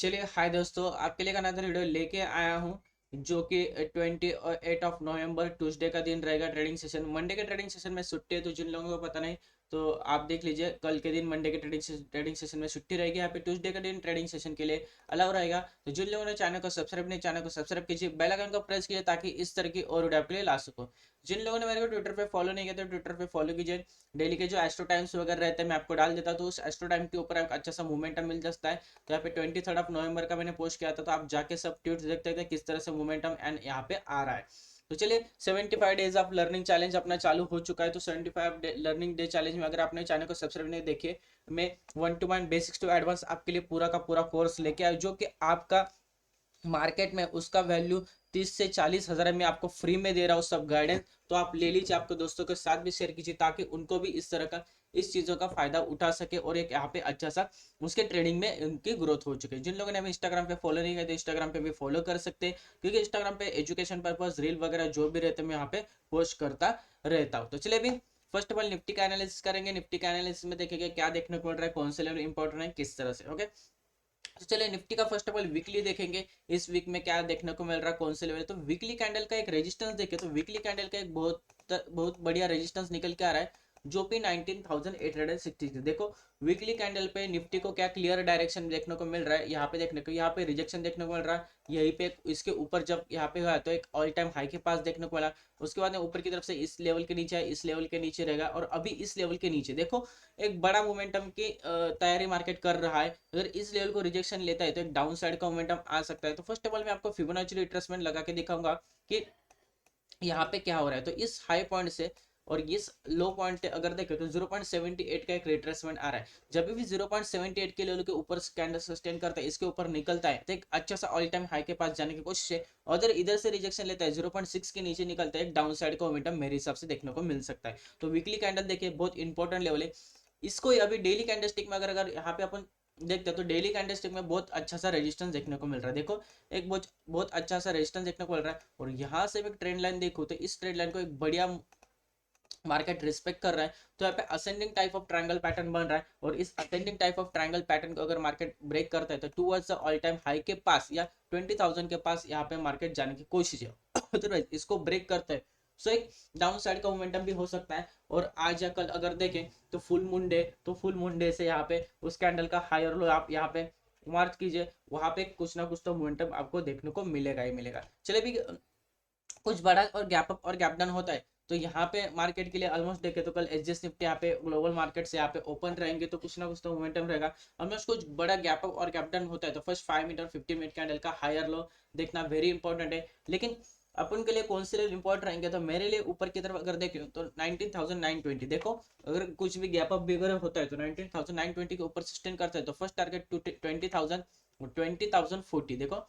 चलिए हाय दोस्तों, आपके लिए एक अनदर वीडियो लेके आया हूँ जो कि 28 नवंबर ट्यूसडे का दिन रहेगा। ट्रेडिंग सेशन मंडे के ट्रेडिंग सेशन में छुट्टी है, तो जिन लोगों को पता नहीं तो आप देख लीजिए। कल के दिन मंडे के ट्रेडिंग सेशन में छुट्टी रहेगी। यहाँ पे ट्यूसडे का दिन ट्रेडिंग सेशन के लिए अलाउ रहेगा। तो जिन लोगों ने चैनल को सब्सक्राइब कीजिए, बेल आइकन को प्रेस कीजिए ताकि इस तरह की और वीडियो आपके लिए ला सकूँ। जिन लोगों ने मेरे को ट्विटर पे फॉलो नहीं किया तो ट्विटर पे फॉलो कीजिए। डेली के जो एस्ट्रो टाइम्स वगैरह रहते हैं मैं आपको डाल देता हूँ, तो उस एस्ट्रो टाइम के ऊपर आपको अच्छा सा मोमेंटम मिल जाता है। तो यहाँ पे 23 नवंबर का मैंने पोस्ट किया था, तो आप जाके सब ट्वीट्स देखते थे किस तरह से मोमेंटम एंड यहाँ पे आ रहा है। तो चलिए 75 डेज ऑफ लर्निंग चैलेंज अपना चालू हो चुका है। तो 75 लर्निंग डे चैलेंज में अगर आपने चैनल को सब्सक्राइब नहीं देखिए, मैं 1 to 1 बेसिक्स टू एडवांस आपके लिए पूरा का पूरा कोर्स लेके आया, जो कि आपका मार्केट में उसका वैल्यू 30 से 40 हज़ार में आपको फ्री में दे रहा हूँ सब गाइडेंस। तो आप ले लीजिए, आपके दोस्तों के साथ भी शेयर कीजिए ताकि उनको भी इस तरह का इस चीज़ों का फायदा उठा सके और एक यहाँ पे अच्छा सा उसके ट्रेडिंग में उनकी ग्रोथ हो चुकी है। जिन लोगों ने हमें इंस्टाग्राम पे फॉलो नहीं किया तो इंस्टाग्राम पे भी फॉलो कर सकते हैं, क्योंकि इंस्टाग्राम पे एजुकेशन पर्पज रील वगैरह जो भी रहते हैं मैं यहाँ पे पोस्ट करता रहता हूँ। तो चलिए अभी फर्स्ट ऑफ ऑल निफ्टी का एनालिसिस करेंगे। निफ्टी का एनालिसिस में देखेंगे क्या देखने को मिल रहा है, कौन से लेवल इंपॉर्टेंट है, किस तरह से। ओके, तो चलिए निफ्टी का फर्स्ट ऑफ ऑल वीकली देखेंगे। इस वीक में क्या देखने को मिल रहा है, कौन से लेवल। तो वीकली कैंडल का एक रेजिस्टेंस देखे तो वीकली कैंडल का एक बहुत बहुत बढ़िया रेजिस्टेंस निकल के आ रहा है, जो कि 19,860। देखो वीकली कैंडल पे निफ्टी को क्या क्लियर डायरेक्शन देखने को मिल रहा है। यहाँ पे देखने को, यहाँ पे रिजेक्शन देखने को मिल रहा है। यहीं पे इसके ऊपर जब यहाँ पे हुआ तो एक ऑल टाइम हाई के पास देखने को मिला। उसके बाद में ऊपर की तरफ से इस लेवल के नीचे है, इस लेवल के नीचे रहेगा, और अभी इस लेवल के नीचे देखो एक बड़ा मोमेंटम की तैयारी मार्केट कर रहा है। अगर इस लेवल को रिजेक्शन लेता है तो एक डाउन साइड का मोमेंटम आ सकता है। तो फर्स्ट ऑफ ऑल मैं आपको फिबोनाची रिट्रेसमेंट लगा के दिखाऊंगा कि यहाँ पे क्या हो रहा है। तो इस हाई पॉइंट से और इस लो पॉइंट अगर देखें तो 0.78 का एक रिट्रेसमेंट आ रहा है। जब भी 0.78 के लेवल के ऊपर कैंडल सस्टेन करता है, इसके ऊपर निकलता है, तो एक अच्छा सा ऑल टाइम हाई के पास जाने की कोशिश है। और अगर इधर से रिजेक्शन लेता है, 0.6 के नीचे निकलता है, एक डाउन साइड का मोमेंटम मेरे हिसाब से देखने को मिल सकता है। तो वीकली कैंडल देखिए बहुत इंपॉर्टेंट लेवल है। इसको अभी डेली कैंडलस्टिक में अगर अगर यहाँ पे अपन देखते हैं तो डेली कैंडलस्टिक में बहुत अच्छा सा रेजिस्टेंस देखने को मिल रहा है। देखो एक बहुत बहुत अच्छा सा रेजिस्टेंस देखने को मिल रहा है। और यहाँ से एक ट्रेंड लाइन देखो तो इस ट्रेंड लाइन को एक बढ़िया मार्केट रिस्पेक्ट कर रहा है। तो यहाँ पे ascending type of triangle pattern बन रहा है, और इस ascending type of triangle pattern को अगर मार्केट ब्रेक करता है तो टूवर्ड्स ऑल टाइम हाई के पास या 20,000 के पास यहाँ पे मार्केट जाने की कोशिश है। अदरवाइज इसको ब्रेक करता है सो एक डाउन साइड का मोमेंटम भी हो सकता है। और आज या कल अगर देखें तो फुल मुंडे, तो फुल मुंडे से यहाँ पे उस कैंडल का हायर लो आप यहाँ पे मार्क कीजिए, वहां पे कुछ ना कुछ तो मोमेंटम आपको देखने को मिलेगा ही मिलेगा। चलिए भी कुछ बड़ा और गैप अप और गैप डाउन होता है। तो यहाँ पे मार्केट के लिए ऑलमोस्ट देखे तो कल एसजीएस निफ्टी यहाँ पे ग्लोबल मार्केट से यहाँ पे ओपन रहेंगे, तो कुछ ना कुछ तो मोमेंटम रहेगा। ऑलमोस्ट कुछ बड़ा गैप अप और गैप डाउन होता है तो फर्स्ट 5 मिनट और 50 मिनट कैंडल का हायर लो देखना वेरी इंपॉर्टेंट है। लेकिन अपन के लिए कौन से लेवल इंपॉर्टेंट रहेंगे, तो मेरे लिए ऊपर की तरफ अगर देखें तो 19,920। देखो अगर कुछ भी गैप अप भी अगर होता है तो 19,920 के ऊपर सस्टेन करता है तो फर्स्ट टारगेट 20,000, 20,040। देखो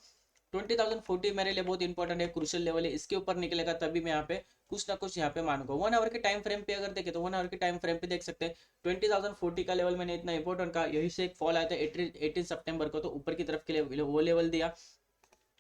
20,040 मेरे लिए बहुत इंपॉर्टेंट है, क्रूशियल लेवल है। इसके ऊपर निकलेगा तभी मैं यहाँ पे कुछ ना कुछ यहाँ पे मानूंगा। 1 आवर के टाइम फ्रेम पे अगर देखे तो 1 आवर के टाइम फ्रेम पे देख सकते हैं 20,040 का लेवल मैंने इतना इंपॉर्टेंट कहा। यही से एक फॉल आया था 18 सितंबर को, तो ऊपर की तरफ के लिए वो लेवल दिया।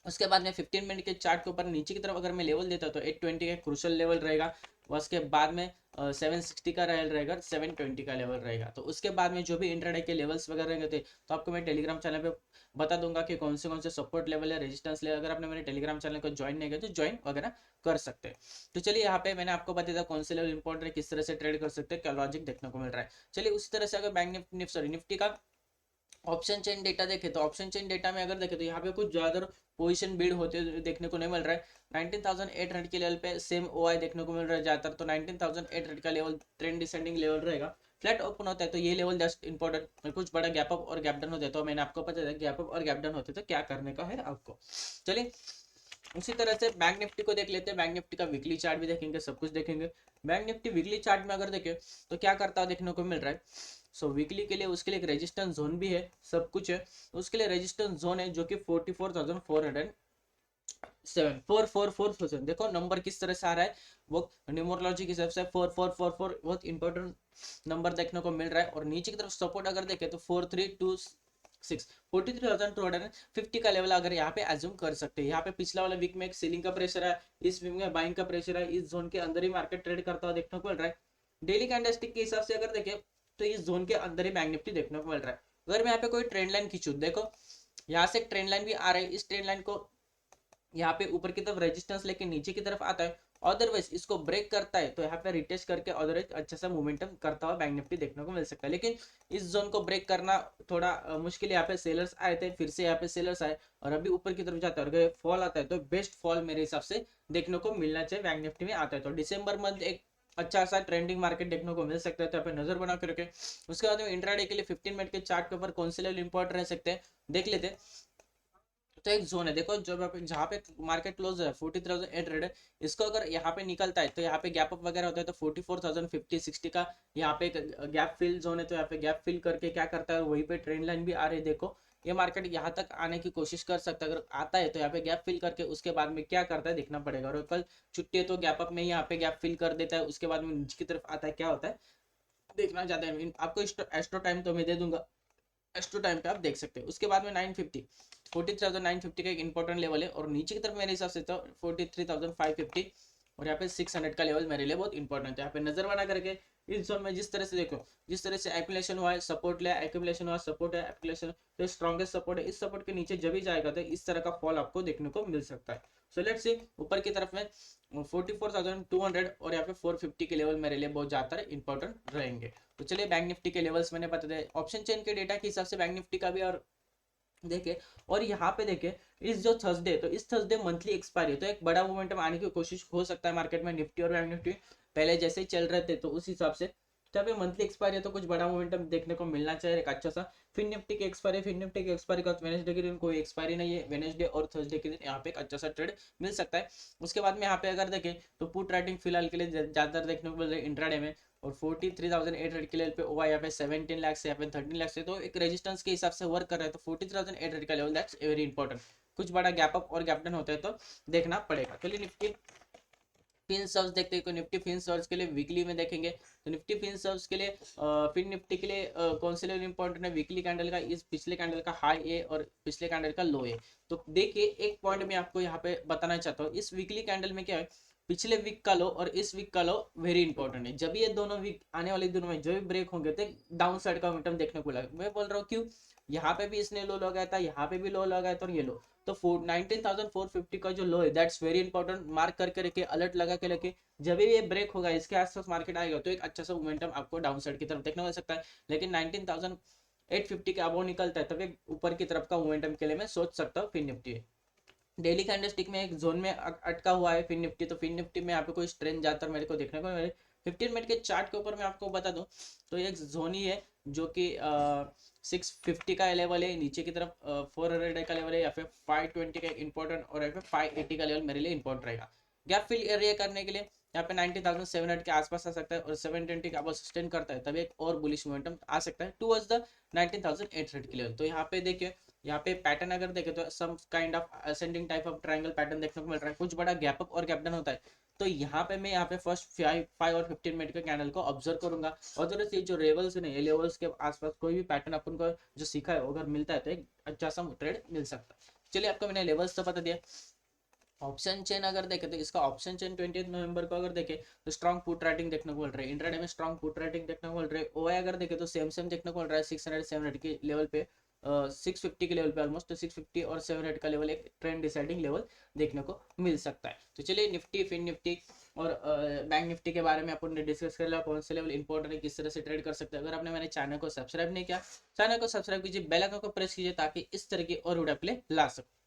उसके बाद में 15 मिनट के चार्ट के ऊपर नीचे की तरफ अगर मैं लेवल देता तो 820 का क्रूशल लेवल रहेगा। उसके बाद में 760 का रहेगा, 720 का लेवल रहेगा। तो उसके बाद में जो भी इंट्राडे के लेवल्स वगैरह रहेंगे थे तो आपको मैं टेलीग्राम चैनल पे बता दूंगा कि कौन से सपोर्ट लेवल है, रेजिस्टेंस लेवल। अगर आपने मेरे टेलीग्राम चैनल को ज्वाइन नहीं किया तो ज्वाइन वगैरह कर सकते हैं। तो चलिए यहाँ पे मैंने आपको बताया था कौन से लेवल इंपॉर्टेंट है, किस तरह से ट्रेड कर सकते हैं, क्या लॉजिक देखने को मिल रहा है। चलिए उसी तरह से अगर बैंक निफ्टी का ऑप्शन चेन डेटा देखे तो ऑप्शन चेन डेटा में अगर देखे तो यहाँ पे कुछ ज्यादा पोजीशन बिल्ड होते देखने को नहीं मिल रहा है। 19,800 के लेवल पे सेम ओआई देखने को मिल रहा है ज्यादातर। तो 19,800 का लेवल ट्रेंड डिसेंडिंग लेवल रहेगा। फ्लैट ओपन होता है तो ये लेवल जस्ट इंपॉर्टेंट। कुछ बड़ा गैप अप और गैप डाउन होता है तो मैंने आपको पता था गैप अप और गैप डाउन होते तो क्या करने का है आपको। चलिए उसी तरह से बैंक निफ्टी को देख लेते हैं। बैंक निफ्टी का वीकली चार्ट भी देखेंगे, सब कुछ देखेंगे। बैंक निफ्टी वीकली चार्ट में अगर देखें तो क्या करता है देखने को मिल रहा है। सो वीकली के लिए उसके लिए एक रेजिस्टेंस जोन भी है, सब कुछ है। उसके लिए रेजिस्टेंस जोन है जो कि 44,407, 44447। देखो नंबर किस तरह से आ रहा है, वो न्यूमरोलॉजी के हिसाब से 4444 बहुत इंपॉर्टेंट नंबर देखने को मिल रहा है। और नीचे की तरफ सपोर्ट अगर देखें तो 4326, 43,250 का लेवल अगर यहाँ पे एज्यूम कर सकते हैं। यहाँ पे पिछला वाला वीक में एक सेलिंग का प्रेशर है, इस वीक में बाइंग का प्रेशर है। इस जोन के अंदर ही मार्केट ट्रेड करता हुआ देखने को मिल रहा है। डेली कैंडलस्टिक के हिसाब से अगर देखें तो इस जोन के अंदर ही बैंक निफ्टी देखने को मिल रहा है। अगर मैं यहाँ पे कोई ट्रेंड लाइन खींचू, देखो यहाँ से एक ट्रेंड लाइन भी आ रही है, इस ट्रेंड लाइन को यहाँ पे ऊपर की तरफ रेजिस्टेंस लेके नीचे की तरफ आता है, अदरवाइज इसको ब्रेक करता है तो यहाँ पे रिटेस्ट करके अदरवाइज अच्छा सा मोमेंटम करता हुआ बैंक निफ्टी देखने को मिल सकता है। लेकिन इस जोन को ब्रेक करना थोड़ा मुश्किल है। यहाँ पे सेलर्स आए थे, फिर से यहाँ पे सेलर्स आए और अभी ऊपर की तरफ जाता है, और अगर फॉल आता है तो बेस्ट फॉल मेरे हिसाब से देखने को मिलना चाहिए बैंक निफ्टी में आता है। तो दिसंबर मंथ एक अच्छा सा ट्रेंडिंग मार्केट देखने को मिल सकता है, तो यहाँ पे नजर बना के रखें। उसके बाद में इंट्राडे के लिए 15 मिनट के चार्ट के ऊपर कौन से लेवल इंपॉर्टेंट रह सकते हैं देख लेते हैं। तो एक जोन है, देखो जो जहाँ पे मार्केट क्लोज है 40,800 है, इसको अगर यहाँ पे निकलता है तो यहाँ पे गैप अप वगैरह होता है तो 44,050 60 का यहाँ पे गैप फिल जोन है। तो यहाँ पे गैप फिल करके क्या करता है, वहीं पे ट्रेंड लाइन भी आ रही है, देखो ये मार्केट यहाँ तक आने की कोशिश कर सकता है। अगर आता है तो यहाँ पे गैप फिल करके उसके बाद में क्या करता है देखना पड़ेगा। और कल छुट्टी है तो गैप अप में यहाँ पे गैप फिल कर देता है, उसके बाद में नीचे की तरफ आता है, क्या होता है देखना चाहते हैं। आपको एस्ट्रो टाइम तो मैं दे दूंगा, एस्ट्रो टाइम पे आप देख सकते हैं। उसके बाद में 950 43,950 का एक इंपॉर्टेंट लेवल है, और नीचे की तरफ मेरे हिसाब से तो 43,550 और यहाँ पे 600 का लेवल मेरे लिए बहुत इंपॉर्टेंट है। यहाँ पे नजर बना करके इस जोन में जिस तरह से देखो, जिस तरह से एक्यूमुलेशन हुआ है, सपोर्ट लिया, एक्यूमुलेशन हुआ, सपोर्ट है, एक्यूमुलेशन, तो स्ट्रॉन्गेस्ट सपोर्ट है। इस सपोर्ट के नीचे जब भी जाएगा तो इस तरह का फॉल आपको देखने को मिल सकता है। सो लेट्स सी ऊपर की तरफ में 44,200 और यहाँ पे 450 के लेवल मेरे लिए बहुत ज्यादा इंपॉर्टेंट रहेंगे। तो चलिए बैंक निफ्टी के लेवल्स मैंने बता दिए, ऑप्शन चेन के डेटा के हिसाब से बैंक निफ्टी का भी और देखे। और यहाँ पे देखे इस जो थर्सडे, तो इस थर्सडे मंथली एक्सपायरी, तो एक बड़ा मोमेंटम आने की कोशिश हो सकता है मार्केट में निफ्टी और बैंक निफ्टी पहले जैसे ही चल रहे थे, तो उस हिसाब से जब ये मंथली एक्सपायरी है तो कुछ बड़ा मोमेंटम देखने को मिलना चाहिए एक अच्छा सा। फिर निफ्टी की एक्सपायरी, फिर निफ्टी की एक्सपायरी का वेनेसडे के दिन कोई एक्सपायरी नहीं है, वेनेसडे और थर्सडे के दिन यहाँ पे एक अच्छा सा ट्रेड मिल सकता है। उसके बाद में यहाँ पे अगर देखें तो पुट राइटिंग फिलहाल के लिए ज्यादातर देखने को मिल रही है इंट्राडे में, और 43,800 के लेवल पे ओवा यहाँ पे 17 लाख से यहाँ पे 13 लाख से, तो एक रेजिस्टेंस के हिसाब से वर्क कर रहा है। तो 43,800 का लेवल दैट्स वेरी इंपॉर्टेंट। कुछ बड़ा गैप अप और गैप डाउन होता है तो देखना पड़ेगा। चलिए निफ्टी फिन सर्च देखते हैं, निफ्टी फिन सर्च के लिए वीकली में देखेंगे तो निफ्टी फिन सर्च के लिए फिन निफ्टी के लिए कौन से लेवल इंपॉर्टेंट है, वीकली कैंडल का इस पिछले कैंडल का हाई है और पिछले कैंडल का लो है। तो देखिए एक पॉइंट मैं आपको यहाँ पे बताना चाहता हूँ, इस वीकली कैंडल में क्या है, पिछले वीक का लो और इस वीक का लो वेरी इंपॉर्टेंट है। जब ये दोनों वीक आने वाले दिनों में जो भी ब्रेक होंगे तो डाउन साइड का मोमेंटम देखने को लगा। मैं बोल रहा हूँ क्यों, यहाँ पे भी इसने लो लगाया था, यहाँ पे भी लो लगाया था और ये लो, तो 19,450 का जो लो है दैट्स वेरी इंपॉर्टेंट, मार्क करके रखे, अलर्ट लगा के रखे। जब भी ये ब्रेक होगा इसके आसपास मार्केट आएगा तो एक अच्छा सा मोमेंटम आपको डाउन साइड की तरफ देखने को मिल सकता है। लेकिन 19,850 के अबव निकलता है तब एक ऊपर की तरफ का मोमेंटम के लिए मैं सोच सकता हूँ फिर निफ्टी। डेली कैंडलस्टिक में एक जोन में अटका हुआ है फिन निफ्टी, तो फिन निफ्टी में यहाँ पे कोई स्ट्रेंथ ज्यादातर मेरे को देखने को मेरे 15 मिनट के चार्ट के ऊपर मैं आपको बता दूं तो एक जोन ही है जो कि 650 का लेवल है, नीचे की तरफ 400 का लेवल है, या फिर 520 का इंपॉर्टेंट, और यहाँ पे 580 का लेवल मेरे लिए इंपॉर्टेंट रहेगा। गैप फिल एरिया करने के लिए यहाँ पे 90,700 के आसपास आ सकता है, और 720 का अब सस्टेन करता है तभी एक और बुलिश मोमेंटम आ सकता है टुवर्ड्स द 19,800 के लेवल। तो यहाँ पे देखिए, यहाँ पे पैटर्न अगर देखें तो some kind of ascending type of triangle pattern देखने को मिल रहा है, कुछ बड़ा गैप अप और गैप डाउन होता है। तो यहाँ पे मैं यहाँ पे फर्स्ट 5 और 15 मिनट के कैंडल को ऑब्जर्व करूंगा, और जो ये जो लेवल्स है, ये लेवल्स के आसपास कोई भी पैटर्न अपन को जो सीखा है अगर मिलता है तो एक अच्छा सा ट्रेड मिल सकता है। चलिए आपको मैंने लेवल्स तो बता दिया। ऑप्शन चेन अगर देखें तो इसका ऑप्शन चेन 20 नवंबर को अगर देखें तो स्ट्रॉन्ग पुट राइटिंग देखने को मिल रहा है, इंट्राडे में स्ट्रॉन्ग पुट राइटिंग देखने को मिल रहा है। ओआई अगर देखें तो सेम सेम देखने को मिल रहा है 600-700 के लेवल पे, 650 के लेवल पे ऑलमोस्ट, 650 और 700 का लेवल एक ट्रेंड डिसाइडिंग लेवल देखने को मिल सकता है। तो चलिए निफ्टी फिन निफ्टी और बैंक निफ्टी के बारे में अपन ने डिस्कस कर लिया, कौन से लेवल इंपॉर्टेंट है, किस तरह से ट्रेड कर सकते हैं। अगर आपने मेरे चैनल को सब्सक्राइब नहीं किया, चैनल को सब्सक्राइब कीजिए, बेल आइकन को प्रेस कीजिए ताकि इस तरह की और वीडियो आप ला सकते।